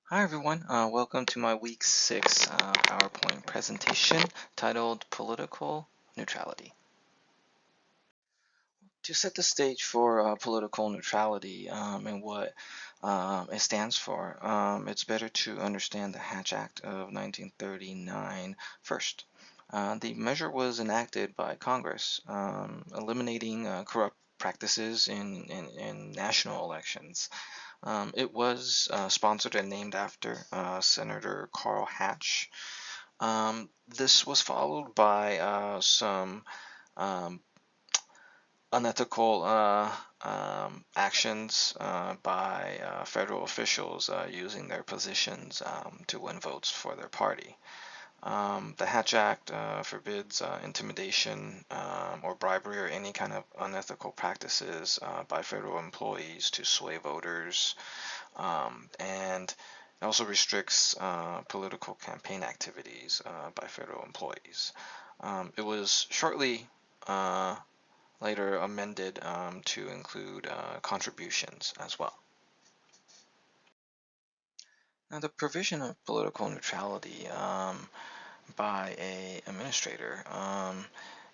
Hi everyone, welcome to my week 6 PowerPoint presentation titled Political Neutrality. To set the stage for political neutrality and what it stands for, it's better to understand the Hatch Act of 1939 first. The measure was enacted by Congress, eliminating corrupt practices in national elections. It was sponsored and named after Senator Carl Hatch. This was followed by some um, unethical actions by federal officials using their positions to win votes for their party. The Hatch Act forbids intimidation or bribery or any kind of unethical practices by federal employees to sway voters, and it also restricts political campaign activities by federal employees. It was shortly later amended to include contributions as well. Now, the provision of political neutrality by a administrator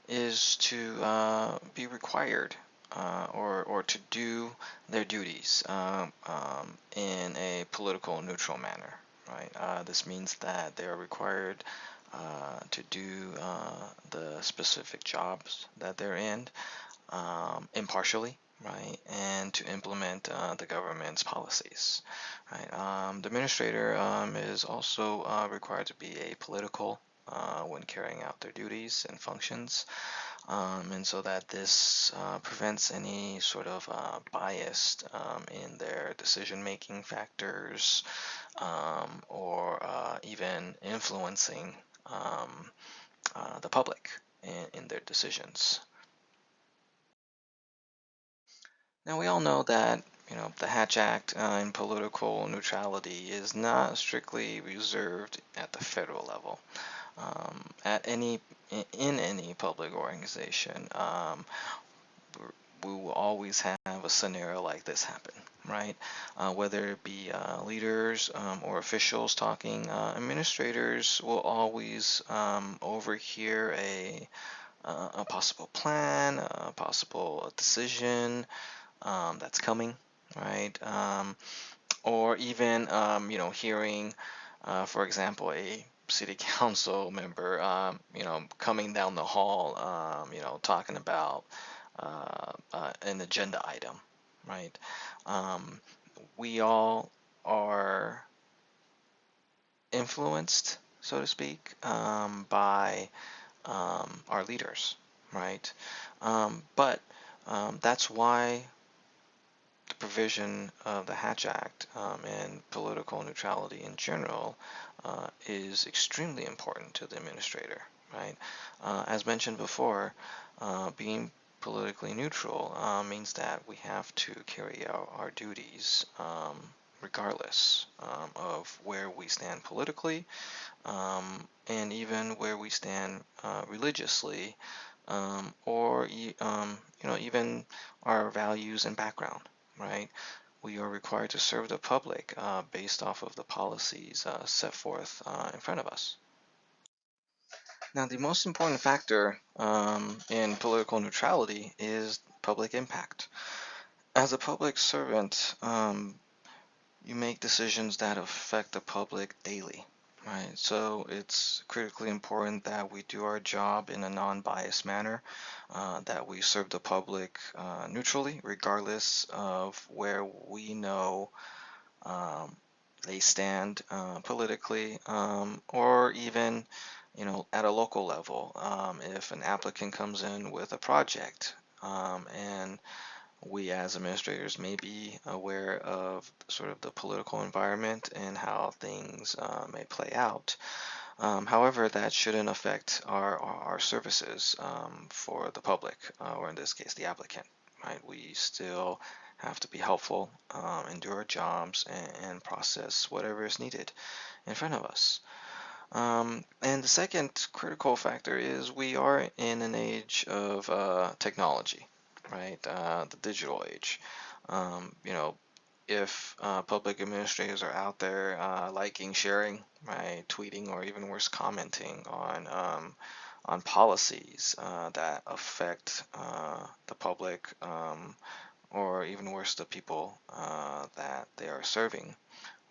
is to be required or to do their duties in a political neutral manner, right? This means that they are required to do the specific jobs that they're in impartially, right, and to implement the government's policies, right. The administrator is also required to be apolitical when carrying out their duties and functions, and so that this prevents any sort of bias in their decision-making factors or even influencing the public in their decisions. Now we all know that the Hatch Act and political neutrality is not strictly reserved at the federal level. At any in any public organization, we will always have a scenario like this happen, right? Whether it be leaders or officials talking, administrators will always overhear a possible plan, a possible decision that's coming, right? Or even, hearing, for example, a city council member, coming down the hall, talking about an agenda item, right? Um, we all are influenced, so to speak, by our leaders, right? But that's why the provision of the Hatch Act and political neutrality in general is extremely important to the administrator, right? As mentioned before, being politically neutral means that we have to carry out our duties regardless of where we stand politically and even where we stand religiously or even our values and background, right? We are required to serve the public based off of the policies set forth in front of us. Now, the most important factor in political neutrality is public impact. As a public servant, you make decisions that affect the public daily, right? So it's critically important that we do our job in a non-biased manner, that we serve the public neutrally, regardless of where we know they stand politically, or even at a local level. If an applicant comes in with a project and we as administrators may be aware of sort of the political environment and how things may play out. However, that shouldn't affect our services for the public, or in this case, the applicant, right? We still have to be helpful and do our jobs and process whatever is needed in front of us. And the second critical factor is we are in an age of technology, right? The digital age. if public administrators are out there liking, sharing, right, tweeting, or even worse, commenting on policies that affect the public, or even worse, the people that they are serving,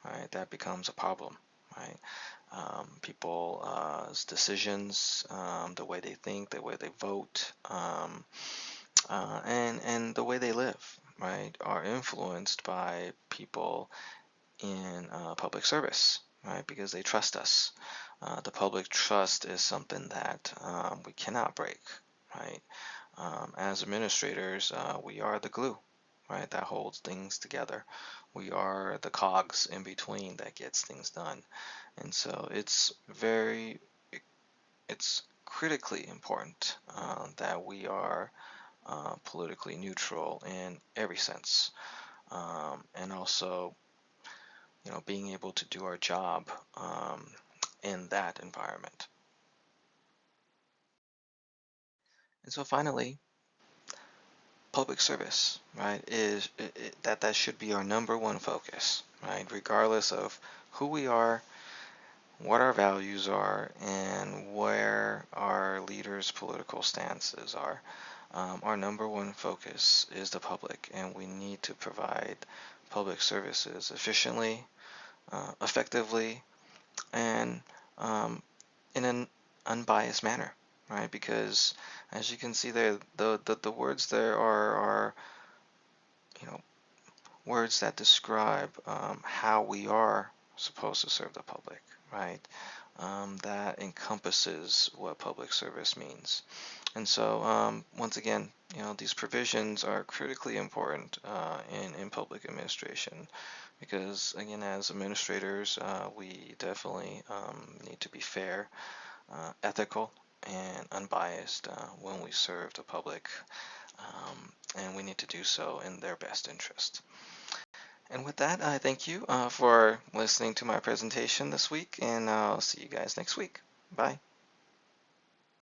right? That becomes a problem, right? People's decisions, the way they think, the way they vote, and the way they live, right, are influenced by people in public service, right? Because they trust us. The public trust is something that we cannot break, right? As administrators, we are the glue, right, that holds things together. We are the cogs in between that gets things done. And so it's critically important that we are politically neutral in every sense, and also, being able to do our job in that environment. And so finally, public service, right, is that should be our number one focus, right, regardless of who we are, what our values are, and where our leaders' political stances are. Our number one focus is the public, and we need to provide public services efficiently, effectively, and in an unbiased manner, right? Because as you can see there, the words there are you know words that describe how we are supposed to serve the public, right? That encompasses what public service means. And so, once again, these provisions are critically important in public administration because, again, as administrators, we definitely need to be fair, ethical, and unbiased when we serve the public, and we need to do so in their best interest. And with that, I thank you for listening to my presentation this week, and I'll see you guys next week. Bye.